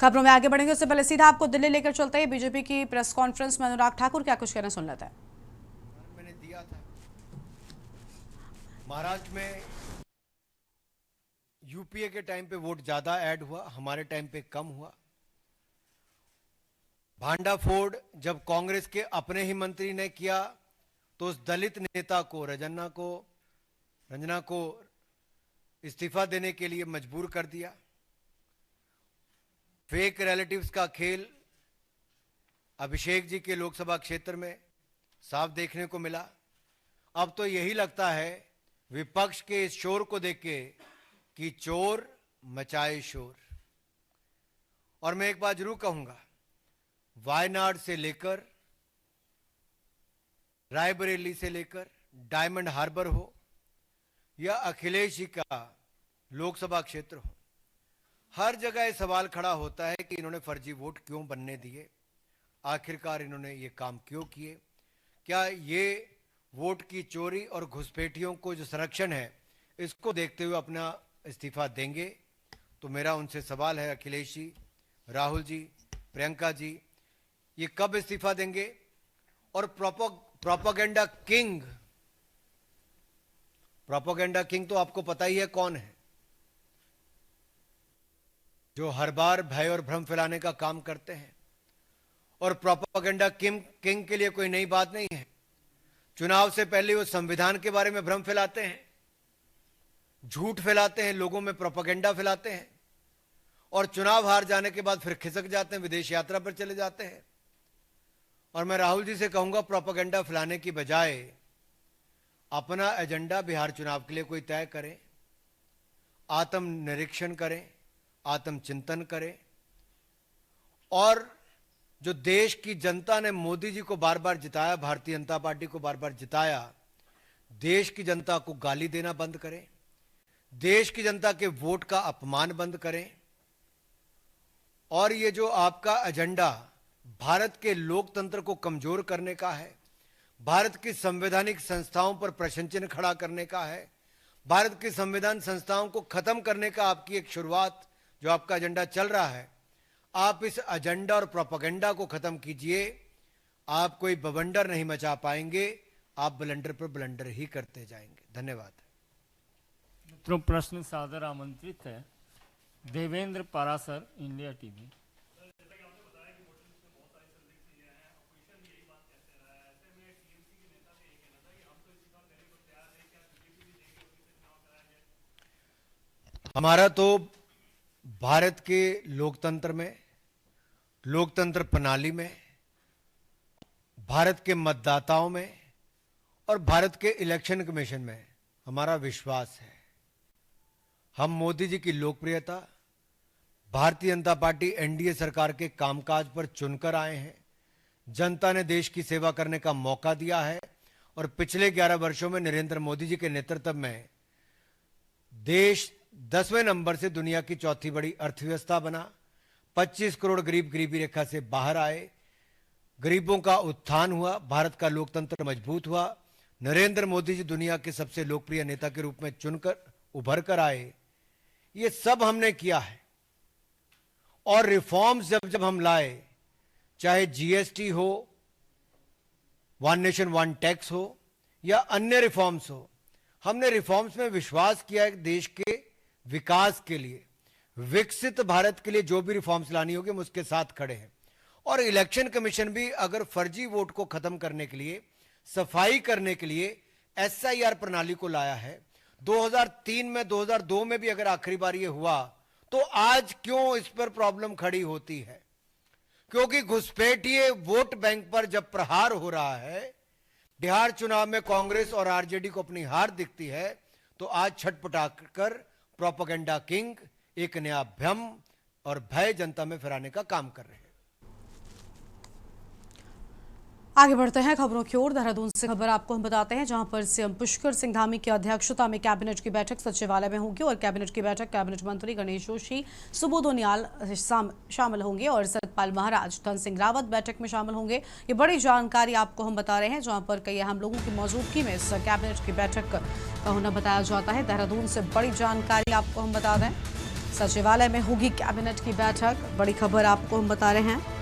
खबरों में आगे बढ़ेंगे उससे पहले सीधा आपको दिल्ली लेकर चलते हैं। बीजेपी की प्रेस कॉन्फ्रेंस में अनुराग ठाकुर क्या कुछ कहना सुन लेते हैं। मैंने दिया था महाराष्ट्र में यूपीए के टाइम पे वोट ज्यादा ऐड हुआ, हमारे टाइम पे कम हुआ। भांडाफोड़ जब कांग्रेस के अपने ही मंत्री ने किया तो उस दलित नेता को रंजना को इस्तीफा देने के लिए मजबूर कर दिया। फेक रिलेटिव्स का खेल अभिषेक जी के लोकसभा क्षेत्र में साफ देखने को मिला। अब तो यही लगता है विपक्ष के इस शोर को देख के कि चोर मचाए शोर। और मैं एक बात जरूर कहूंगा, वायनाड से लेकर रायबरेली से लेकर डायमंड हार्बर हो या अखिलेश जी का लोकसभा क्षेत्र हो, हर जगह ये सवाल खड़ा होता है कि इन्होंने फर्जी वोट क्यों बनने दिए, आखिरकार इन्होंने ये काम क्यों किए। क्या ये वोट की चोरी और घुसपैठियों को जो संरक्षण है इसको देखते हुए अपना इस्तीफा देंगे? तो मेरा उनसे सवाल है, अखिलेश जी, राहुल जी, प्रियंका जी, ये कब इस्तीफा देंगे? और प्रोपेगेंडा किंग तो आपको पता ही है कौन है, जो हर बार भय और भ्रम फैलाने का काम करते हैं। और प्रोपेगेंडा किंग के लिए कोई नई बात नहीं है। चुनाव से पहले वो संविधान के बारे में भ्रम फैलाते हैं, झूठ फैलाते हैं, लोगों में प्रोपेगेंडा फैलाते हैं और चुनाव हार जाने के बाद फिर खिसक जाते हैं, विदेश यात्रा पर चले जाते हैं। और मैं राहुल जी से कहूंगा, प्रोपेगेंडा फैलाने की बजाय अपना एजेंडा बिहार चुनाव के लिए कोई तय करें, आत्म निरीक्षण करें, आत्मचिंतन करें। और जो देश की जनता ने मोदी जी को बार बार जिताया, भारतीय जनता पार्टी को बार बार जिताया, देश की जनता को गाली देना बंद करें, देश की जनता के वोट का अपमान बंद करें। और ये जो आपका एजेंडा भारत के लोकतंत्र को कमजोर करने का है, भारत की संवैधानिक संस्थाओं पर प्रश्न चिन्ह खड़ा करने का है, भारत की संविधान संस्थाओं को खत्म करने का आपकी एक शुरुआत जो आपका एजेंडा चल रहा है, आप इस एजेंडा और प्रोपेगेंडा को खत्म कीजिए। आप कोई बवंडर नहीं मचा पाएंगे, आप ब्लंडर पर ब्लंडर ही करते जाएंगे। धन्यवाद। मित्रों, प्रश्न सादर आमंत्रित है देवेंद्र पारासर, इंडिया टीवी। हमारा तो भारत के लोकतंत्र में, लोकतंत्र प्रणाली में, भारत के मतदाताओं में और भारत के इलेक्शन कमीशन में हमारा विश्वास है। हम मोदी जी की लोकप्रियता, भारतीय जनता पार्टी एनडीए सरकार के कामकाज पर चुनकर आए हैं। जनता ने देश की सेवा करने का मौका दिया है और पिछले 11 वर्षों में नरेंद्र मोदी जी के नेतृत्व में देश 10वें नंबर से दुनिया की चौथी बड़ी अर्थव्यवस्था बना। 25 करोड़ गरीब गरीबी रेखा से बाहर आए, गरीबों का उत्थान हुआ, भारत का लोकतंत्र मजबूत हुआ। नरेंद्र मोदी जी दुनिया के सबसे लोकप्रिय नेता के रूप में चुनकर उभर कर आए। ये सब हमने किया है। और रिफॉर्म्स जब हम लाए, चाहे जीएसटी हो, वन नेशन वन टैक्स हो या अन्य रिफॉर्म्स हो, हमने रिफॉर्म्स में विश्वास किया है। देश के विकास के लिए, विकसित भारत के लिए जो भी रिफॉर्म्स लानी होगी हम उसके साथ खड़े हैं। और इलेक्शन कमीशन भी अगर फर्जी वोट को खत्म करने के लिए, सफाई करने के लिए एसआईआर प्रणाली को लाया है। 2003 में, 2002 में भी अगर आखिरी बार ये हुआ तो आज क्यों इस पर प्रॉब्लम खड़ी होती है? क्योंकि घुसपैठिए वोट बैंक पर जब प्रहार हो रहा है, बिहार चुनाव में कांग्रेस और आरजेडी को अपनी हार दिखती है, तो आज छटपटाकर प्रोपेगेंडा किंग एक नया भ्रम और भय जनता में फैलाने का काम कर रहे हैं। आगे बढ़ते हैं खबरों की ओर। देहरादून से खबर आपको हम बताते हैं, जहां पर सीएम पुष्कर सिंह धामी की अध्यक्षता में कैबिनेट की बैठक सचिवालय में होगी और कैबिनेट की बैठक कैबिनेट मंत्री गणेश जोशी, सुबोध उनियाल शामिल होंगे और सतपाल महाराज, धन सिंह रावत बैठक में शामिल होंगे। ये बड़ी जानकारी आपको हम बता रहे हैं, जहां पर कई अहम लोगों की मौजूदगी में इस कैबिनेट की बैठक का होना बताया जाता है। देहरादून से बड़ी जानकारी आपको हम बता दें, सचिवालय में होगी कैबिनेट की बैठक, बड़ी खबर आपको हम बता रहे हैं।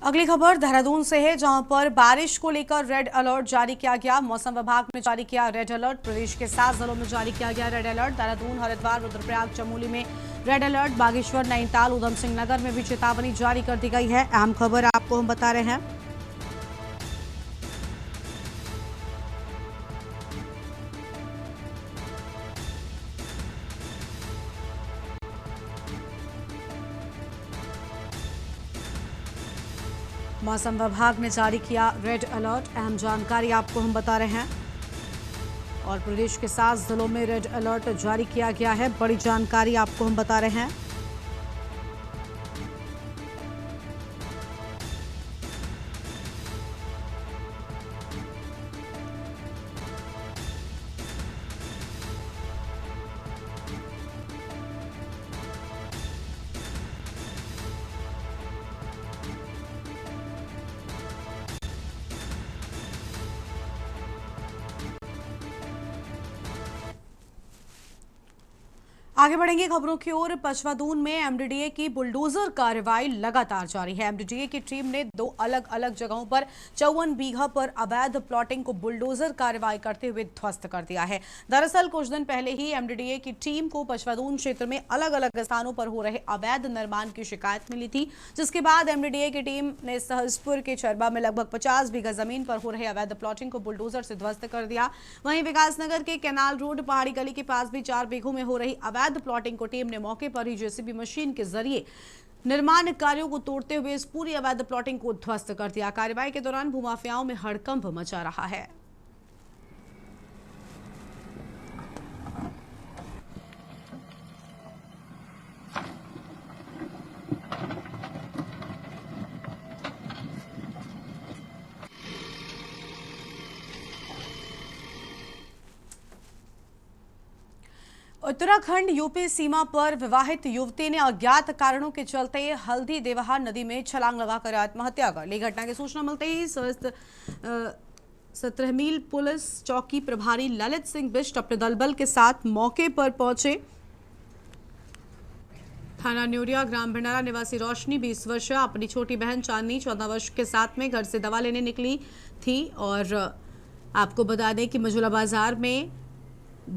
अगली खबर देहरादून से है, जहां पर बारिश को लेकर रेड अलर्ट जारी किया गया। मौसम विभाग ने जारी किया रेड अलर्ट। प्रदेश के 7 जिलों में जारी किया गया रेड अलर्ट। देहरादून, हरिद्वार, रुद्रप्रयाग, चमोली में रेड अलर्ट। बागेश्वर, नैनीताल, उधम सिंह नगर में भी चेतावनी जारी कर दी गई है। अहम खबर आपको हम बता रहे हैं। मौसम विभाग ने जारी किया रेड अलर्ट। अहम जानकारी आपको हम बता रहे हैं। और प्रदेश के 7 जिलों में रेड अलर्ट जारी किया गया है। बड़ी जानकारी आपको हम बता रहे हैं। आगे बढ़ेंगे खबरों की ओर। पचवादून में एमडीडीए की बुलडोजर कार्रवाई लगातार जारी है। एमडीडीए की टीम ने 2 अलग अलग जगहों पर 54 बीघा पर अवैध प्लॉटिंग को बुलडोजर कार्रवाई करते हुए ध्वस्त कर दिया है। दरअसल कुछ दिन पहले ही एमडीडीए की टीम को पचवादून क्षेत्र में अलग अलग स्थानों पर हो रहे अवैध निर्माण की शिकायत मिली थी, जिसके बाद एमडीडीए की टीम ने सहसपुर के चरबा में लगभग 50 बीघा जमीन पर हो रहे अवैध प्लॉटिंग को बुलडोजर से ध्वस्त कर दिया। वहीं विकासनगर के कैनाल रोड पहाड़ी गली के पास भी 4 बीघों में हो रही अवैध प्लॉटिंग को टीम ने मौके पर ही जेसीबी मशीन के जरिए निर्माण कार्यों को तोड़ते हुए इस पूरी अवैध प्लॉटिंग को ध्वस्त कर दिया। कार्रवाई के दौरान भूमाफियाओं में हड़कंप मचा रहा है। उत्तराखंड यूपी सीमा पर विवाहित युवती ने अज्ञात कारणों के चलते हल्दी देवहा नदी में छलांग लगाकर आत्महत्या कर ली। घटना की सूचना मिलते ही 17 मील पुलिस चौकी प्रभारी ललित सिंह बिष्ट अपने दलबल के साथ मौके पर पहुंचे। थाना न्यूरिया ग्राम भंडारा निवासी रोशनी 20 वर्ष अपनी छोटी बहन चांदनी 14 वर्ष के साथ में घर से दवा लेने निकली थी। और आपको बता दें कि मझोला बाजार में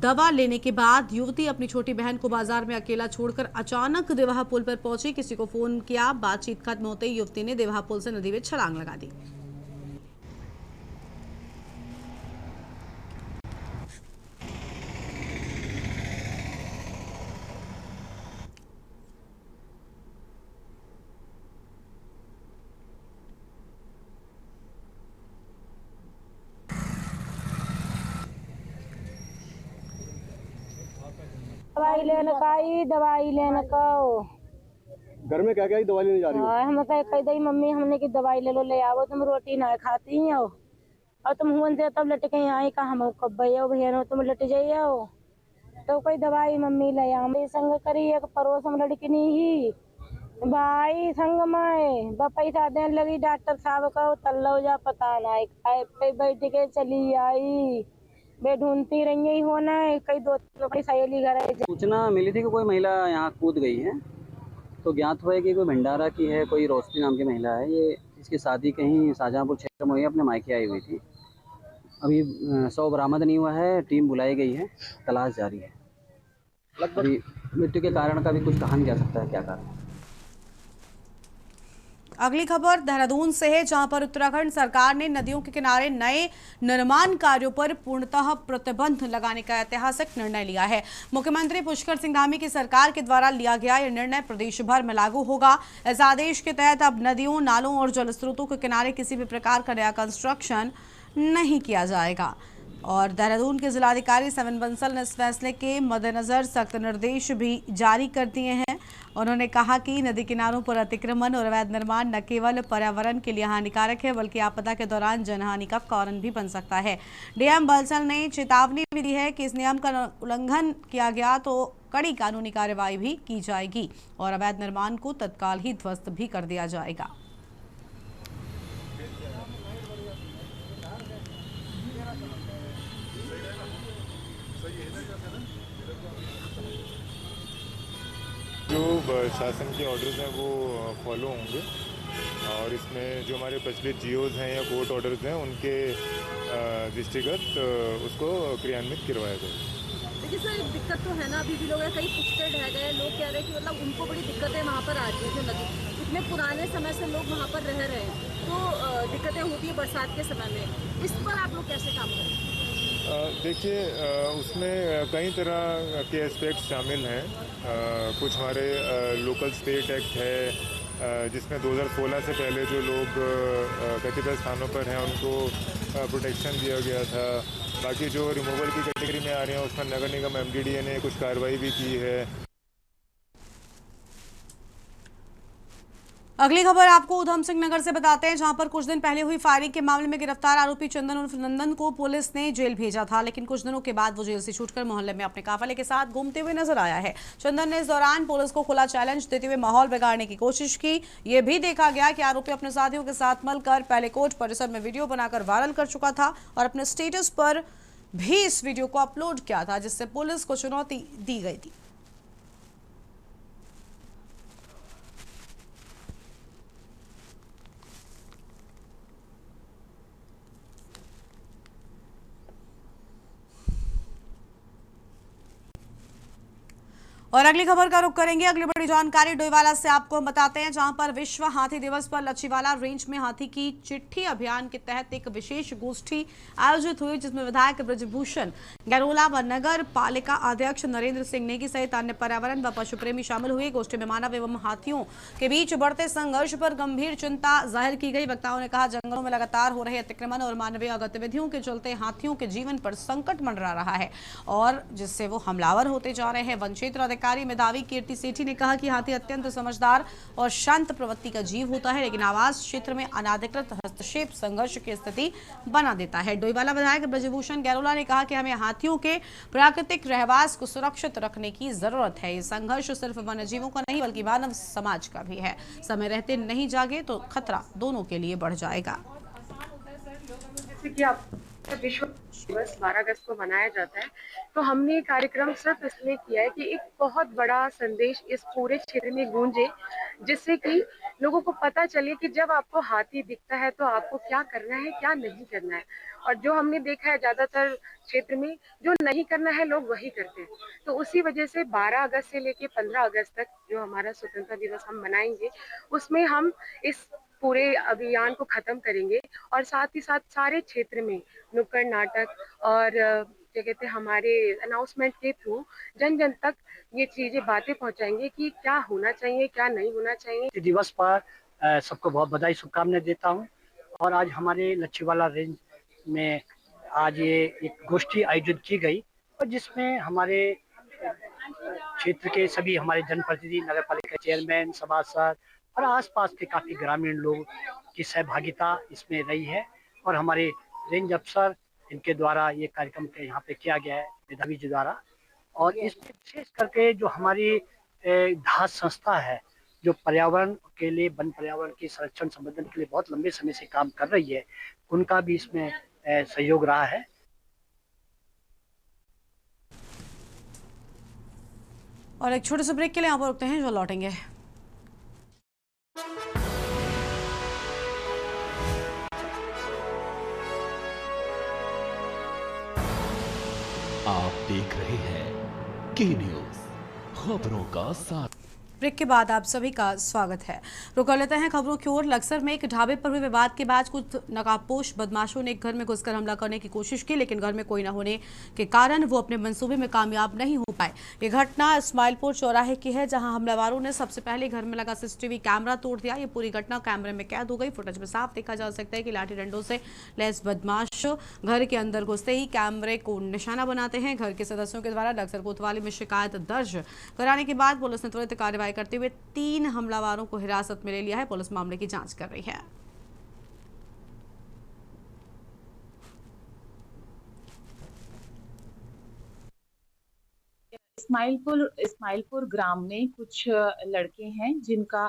दवा लेने के बाद युवती अपनी छोटी बहन को बाजार में अकेला छोड़कर अचानक देवहा पुल पर पहुंची। किसी को फोन किया, बातचीत खत्म होते ही युवती ने देवहा पुल से नदी में छलांग लगा दी। दवाई लेने का घर में क्या क्या दवाई लेने जा रही हो? हाँ, हम कह दई मम्मी हमने की दवाई ले लो, ले आओ, तुम रोटी ना खाती हो और तुम हुन से तब लट के आई का हम कब भैया तुम लट जाइयो तो कोई दवाई मम्मी ले आओ। मेरी संग करी एक पड़ोस में लड़की नहीं ही भाई संग में पैसा देने लगी डॉक्टर साहब का तल्लो जा पता ना पे बैठ के चली आई बे ढूंढती रही होना है कई दो सहेली घर है। सूचना मिली थी कि कोई महिला यहाँ कूद गई है, तो ज्ञात हुआ है कि कोई भंडारा की है, कोई रोशनी नाम की महिला है। ये इसकी शादी कहीं शाहजहाँपुर क्षेत्र में हुई, अपने मायके आई हुई थी। अभी शव बरामद नहीं हुआ है, टीम बुलाई गई है, तलाश जारी है। अभी मृत्यु के कारण का भी कुछ कहा नहीं जा सकता है क्या कारण है। अगली खबर देहरादून से है, जहां पर उत्तराखंड सरकार ने नदियों के किनारे नए निर्माण कार्यों पर पूर्णतः प्रतिबंध लगाने का ऐतिहासिक निर्णय लिया है। मुख्यमंत्री पुष्कर सिंह धामी की सरकार के द्वारा लिया गया यह निर्णय प्रदेश भर में लागू होगा। इस आदेश के तहत अब नदियों, नालों और जल स्रोतों के किनारे किसी भी प्रकार का नया कंस्ट्रक्शन नहीं किया जाएगा। और देहरादून के जिलाधिकारी सविन बंसल ने इस फैसले के मद्देनजर सख्त निर्देश भी जारी कर दिए हैं। उन्होंने कहा कि नदी किनारों पर अतिक्रमण और अवैध निर्माण न केवल पर्यावरण के लिए हानिकारक है बल्कि आपदा के दौरान जनहानि का कारण भी बन सकता है। डीएम बंसल ने चेतावनी भी दी है कि इस नियम का उल्लंघन किया गया तो कड़ी कानूनी कार्रवाई भी की जाएगी और अवैध निर्माण को तत्काल ही ध्वस्त भी कर दिया जाएगा। जो शासन के ऑर्डर्स हैं वो फॉलो होंगे और इसमें जो हमारे प्रचलित जीओज हैं या कोर्ट ऑर्डर्स हैं उनके दृष्टिगत उसको क्रियान्वित करवाया जाए। देखिए सर, एक दिक्कत तो है ना, अभी भी लोग कई पुख्ते ढह गए, लोग कह रहे हैं कि मतलब उनको बड़ी दिक्कतें वहाँ पर आ रही है। जो नदी इतने पुराने समय से लोग वहाँ पर रह रहे हैं तो दिक्कतें होती है बरसात के समय में। इस पर आप लोग कैसे काम करें? देखिए, उसमें कई तरह के एस्पेक्ट शामिल हैं। कुछ हमारे लोकल स्टेट एक्ट है जिसमें 2016 से पहले जो लोग कतिपय स्थानों पर हैं उनको प्रोटेक्शन दिया गया था। बाकी जो रिमूवल की कैटेगरी में आ रहे हैं उसमें नगर निगम एमडीडीए ने कुछ कार्रवाई भी की है। अगली खबर आपको उधम सिंह नगर से बताते हैं, जहां पर कुछ दिन पहले हुई फायरिंग के मामले में गिरफ्तार आरोपी चंदन उर्फ नंदन को पुलिस ने जेल भेजा था, लेकिन कुछ दिनों के बाद वो जेल से छूटकर मोहल्ले में अपने काफिले के साथ घूमते हुए नजर आया है। चंदन ने इस दौरान पुलिस को खुला चैलेंज देते हुए माहौल बिगाड़ने की कोशिश की। ये भी देखा गया कि आरोपी अपने साथियों के साथ मिलकर पहले कोर्ट परिसर में वीडियो बनाकर वायरल कर चुका था और अपने स्टेटस पर भी इस वीडियो को अपलोड किया था, जिससे पुलिस को चुनौती दी गई थी। और अगली खबर का रुख करेंगे। अगली बड़ी जानकारी डोईवाला से आपको हम बताते हैं, जहां पर विश्व हाथी दिवस पर लच्छीवाला रेंज में हाथी की चिट्ठी अभियान के तहत एक विशेष गोष्ठी आयोजित हुई, जिसमें विधायक ब्रजभूषण गैरोला व नगर पालिका अध्यक्ष नरेंद्र सिंह नेगी सहित अन्य पर्यावरण व पशु प्रेमी शामिल हुए। गोष्ठी में मानव एवं हाथियों के बीच बढ़ते संघर्ष पर गंभीर चिंता जाहिर की गई। वक्ताओं ने कहा, जंगलों में लगातार हो रहे अतिक्रमण और मानवीय गतिविधियों के चलते हाथियों के जीवन पर संकट मंडरा रहा है और जिससे वो हमलावर होते जा रहे हैं। वन क्षेत्र अधिकारी मेधावी कीर्ति सेठी ने कहा कि हाथी अत्यंत समझदार और शांत प्रवृत्ति का जीव होता है, लेकिन आवास क्षेत्र में अनाधिकृत हस्तक्षेप संघर्ष की स्थिति बना देता है। डोईवाला विधायक ब्रजभूषण गैरोला ने कहा कि हमें हाथियों के प्राकृतिक रहवास को सुरक्षित रखने की जरूरत है। ये संघर्ष सिर्फ वन्य जीवों का नहीं बल्कि मानव समाज का भी है। समय रहते नहीं जागे तो खतरा दोनों के लिए बढ़ जाएगा। जैसे कि आप विश्व दिवस 12 अगस्त को मनाया जाता है, तो हमने ये कार्यक्रम सिर्फ इसलिए किया है कि एक बहुत बड़ा संदेश इस पूरे क्षेत्र में गूंजे, जिससे कि लोगों को पता चले कि जब आपको हाथी दिखता है तो आपको क्या करना है, क्या नहीं करना है। और जो हमने देखा है ज्यादातर क्षेत्र में जो नहीं करना है लोग वही करते हैं। तो उसी वजह से 12 अगस्त से लेके 15 अगस्त तक जो हमारा स्वतंत्रता दिवस हम मनाएंगे, उसमें हम इस पूरे अभियान को खत्म करेंगे और साथ ही साथ सारे क्षेत्र में नुक्कड़ नाटक और क्या कहते हैं हमारे अनाउंसमेंट के थ्रू जन जन तक ये चीजें बातें पहुंचाएंगे कि क्या होना चाहिए, क्या नहीं होना चाहिए। दिवस पर सबको बहुत बधाई शुभकामनाएं देता हूं। और आज हमारे लच्छीवाला रेंज में आज ये एक गोष्ठी आयोजित की गई और जिसमें हमारे क्षेत्र के सभी हमारे जनप्रतिनिधि, नगर पालिका चेयरमैन, सभासद और आसपास के काफ़ी ग्रामीण लोग की सहभागिता इसमें रही है। और हमारे रेंज अफसर, इनके द्वारा ये कार्यक्रम के यहाँ पे किया गया है, मेधावी जी द्वारा। और इसमें विशेष करके जो हमारी धास संस्था है, जो पर्यावरण के लिए, वन पर्यावरण के संरक्षण संवर्धन के लिए बहुत लंबे समय से काम कर रही है, उनका भी इसमें सहयोग रहा है। और एक छोटे से ब्रेक के लिए यहाँ पर रुकते हैं, जो लौटेंगे। आप देख रहे हैं के न्यूज़, खबरों का साथ। ब्रेक के बाद आप सभी का स्वागत है। रुक कर लेते हैं खबरों की ओर। लक्सर में एक ढाबे पर हुए विवाद के बाद कुछ नकाबपोश बदमाशों ने एक घर में घुसकर हमला करने की कोशिश की, लेकिन घर में कोई न होने के कारण वो अपने मंसूबे में कामयाब नहीं हो पाए। ये घटना इस्माइलपुर चौराहे की है, जहां हमलावरों ने सबसे पहले घर में लगा सीसीटीवी कैमरा तोड़ दिया। ये पूरी घटना कैमरे में कैद हो गई। फुटेज में साफ देखा जा सकता है कि लाठी डंडों से लैस बदमाश घर के अंदर घुसते ही कैमरे को निशाना बनाते हैं। घर के सदस्यों के द्वारा लक्सर कोतवाली में शिकायत दर्ज कराने के बाद पुलिस ने त्वरित कार्रवाई करते हुए 3 हमलावरों को हिरासत में ले लिया है। पुलिस मामले की जांच कर रही है। इस्माइलपुर ग्राम में कुछ लड़के हैं जिनका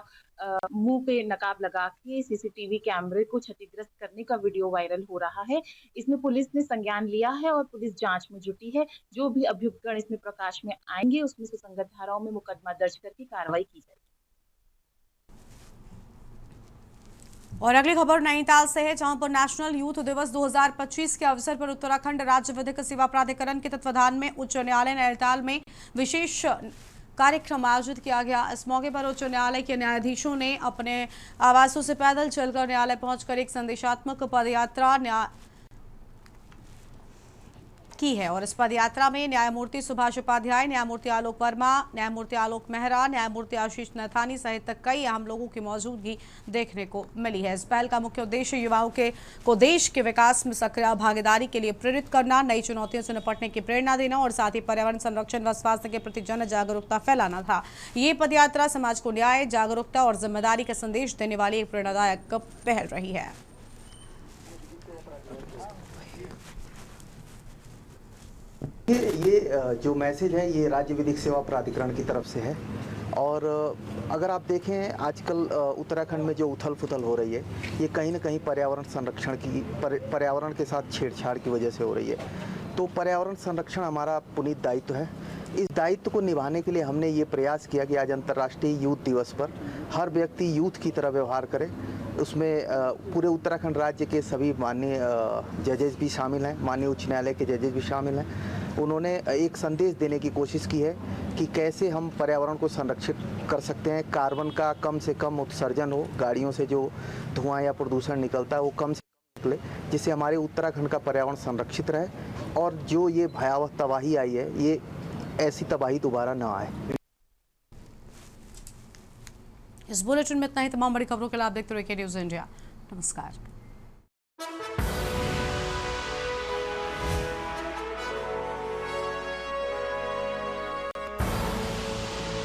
मुंह पे नकाब लगा के सीसीटीवी कैमरे को क्षतिग्रस्त करने का वीडियो वायरल हो रहा है। इसमें पुलिस ने संज्ञान लिया है और पुलिस जांच में जुटी है। जो भी अभियुक्तगण इसमें प्रकाश में आएंगे, उसमें सुसंगत धाराओं में मुकदमा दर्ज करके कार्रवाई की जाएगी। और अगली खबर नैनीताल से है, जहां पर नेशनल यूथ दिवस 2025 के अवसर पर उत्तराखंड राज्य विधिक सेवा प्राधिकरण के तत्वाधान में उच्च न्यायालय नैनीताल में विशेष कार्यक्रम आयोजित किया गया। इस मौके पर उच्च न्यायालय के न्यायाधीशों ने अपने आवासों से पैदल चलकर न्यायालय पहुंचकर एक संदेशात्मक पदयात्रा की है। और इस पदयात्रा में न्यायमूर्ति सुभाष उपाध्याय, न्यायमूर्ति आलोक वर्मा, न्यायमूर्ति आलोक मेहरा, न्यायमूर्ति आशीष नैथानी सहित कई अहम लोगों की मौजूदगी देखने को मिली है। इस पहल का मुख्य उद्देश्य युवाओं को देश के विकास में सक्रिय भागीदारी के लिए प्रेरित करना, नई चुनौतियों से निपटने की प्रेरणा देना और साथ ही पर्यावरण संरक्षण व स्वास्थ्य के प्रति जन जागरूकता फैलाना था। ये पदयात्रा समाज को न्याय, जागरूकता और जिम्मेदारी का संदेश देने वाली एक प्रेरणादायक पहल रही है। ये जो मैसेज है ये राज्य विधिक सेवा प्राधिकरण की तरफ से है। और अगर आप देखें आजकल उत्तराखंड में जो उथल पुथल हो रही है, ये कहीं ना कहीं पर्यावरण संरक्षण की पर्यावरण के साथ छेड़छाड़ की वजह से हो रही है। तो पर्यावरण संरक्षण हमारा पुनीत दायित्व है। इस दायित्व को निभाने के लिए हमने ये प्रयास किया कि आज अंतर्राष्ट्रीय यूथ दिवस पर हर व्यक्ति यूथ की तरह व्यवहार करे। उसमें पूरे उत्तराखंड राज्य के सभी माननीय जजेस भी शामिल हैं, माननीय उच्च न्यायालय के जजेस भी शामिल हैं। उन्होंने एक संदेश देने की कोशिश की है कि कैसे हम पर्यावरण को संरक्षित कर सकते हैं, कार्बन का कम से कम उत्सर्जन हो, गाड़ियों से जो धुआं या प्रदूषण निकलता है वो कम से कम निकले, जिससे हमारे उत्तराखंड का पर्यावरण संरक्षित रहे और जो ये भयावह तबाही आई है, ये ऐसी तबाही दोबारा ना आए। इस बुलेटिन में इतना ही। तमाम बड़ी खबरों के लिए आप देखते रहिए न्यूज़ इंडिया। नमस्कार।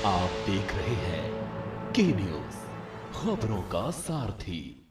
आप देख रहे हैं के न्यूज़, खबरों का सारथी।